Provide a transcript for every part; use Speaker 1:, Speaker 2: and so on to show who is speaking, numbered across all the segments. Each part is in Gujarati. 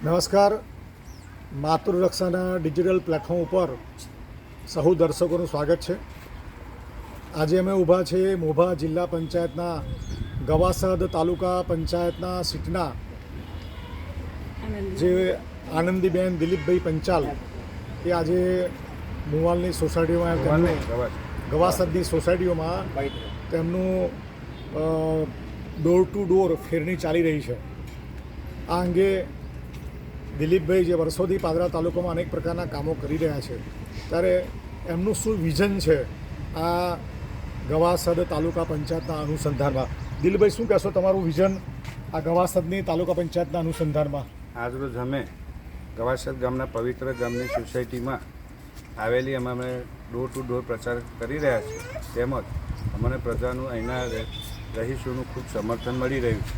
Speaker 1: નમસ્કાર. માતૃરક્ષાના ડિજિટલ પ્લેટફોર્મ ઉપર સહુ દર્શકોનું સ્વાગત છે. આજે અમે ઊભા છીએ મોભા જિલ્લા પંચાયતના ગવાસદ તાલુકા પંચાયતના સીટના જે આનંદીબેન દિલીપભાઈ પંચાલ એ આજે મુવાલની સોસાયટીમાં ગવાસદની સોસાયટીઓમાં તેમનું ડોર ટુ ડોર ફેરણી ચાલી રહી છે. આ અંગે દિલીપભાઈ જે વર્ષોથી પાદરા તાલુકામાં અનેક પ્રકારના કામો કરી રહ્યા છે, ત્યારે એમનું શું વિઝન છે આ ગવાસદ તાલુકા પંચાયતના અનુસંધાનમાં? દિલીપભાઈ, શું કહેશો તમારું વિઝન આ ગવાસદની તાલુકા પંચાયતના અનુસંધાનમાં?
Speaker 2: આજરોજ અમે ગવાસદ ગામના પવિત્ર ગામની સોસાયટીમાં આવેલી અમે ડોર ટુ ડોર પ્રચાર કરી રહ્યા છીએ. તેમજ અમને પ્રજાનું અહીંના રહીશોનું ખૂબ સમર્થન મળી રહ્યું છે.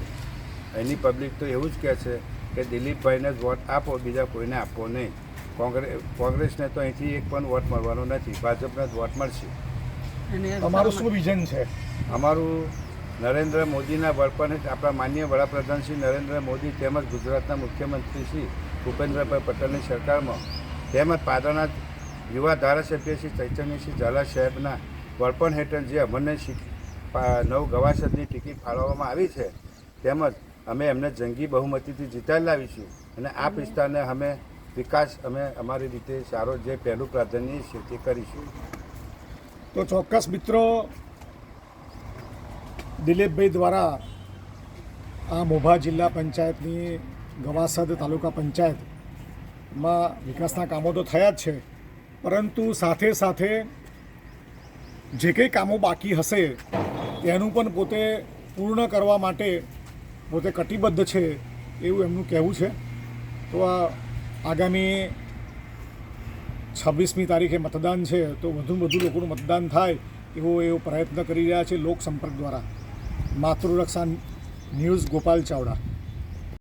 Speaker 2: અહીંની પબ્લિક તો એવું જ કહે છે કે દિલીપભાઈને જ વોટ આપો, બીજા કોઈને આપવો નહીં. કોંગ્રેસને તો અહીંથી એક પણ વોટ મળવાનો નથી, ભાજપને જ વોટ મળશે.
Speaker 1: તમારું શું વિઝન છે?
Speaker 2: અમારું નરેન્દ્ર મોદીના વડપણ આપણા માનનીય વડાપ્રધાન શ્રી નરેન્દ્ર મોદી તેમજ ગુજરાતના મુખ્યમંત્રી શ્રી ભૂપેન્દ્રભાઈ પટેલની સરકારમાં તેમજ પાદરાના યુવા ધારાસભ્ય શ્રી ચૈતન્યસિંહ ઝાલા સાહેબના વડપણ હેઠળ જે અમને નવ ગવાસદની ટિકિટ ફાળવવામાં આવી છે, તેમજ અમે એમને જંગી બહુમતીથી જીતાડી લાવીશું અને આ વિસ્તારને અમે વિકાસ અમારી રીતે સારો જે પહેલું પ્રાધાન્ય છે તે કરીશું.
Speaker 1: તો ચોક્કસ મિત્રો, દિલીપભાઈ દ્વારા આ મોભા જિલ્લા પંચાયતની ગવાસદ તાલુકા પંચાયતમાં વિકાસના કામો તો થયા જ છે, પરંતુ સાથે સાથે જે કંઈ કામો બાકી હશે તેનું પણ પોતે પૂર્ણ કરવા માટે પોતે કટિબદ્ધ છે એવું એમનું કહેવું છે. તો આ આગામી 26મી તારીખે મતદાન છે, તો વધુમાં વધુ લોકોનું મતદાન થાય એવો પ્રયત્ન કરી રહ્યા છે લોકસંપર્ક દ્વારા. માતૃરક્ષા ન્યૂઝ, ગોપાલ ચાવડા.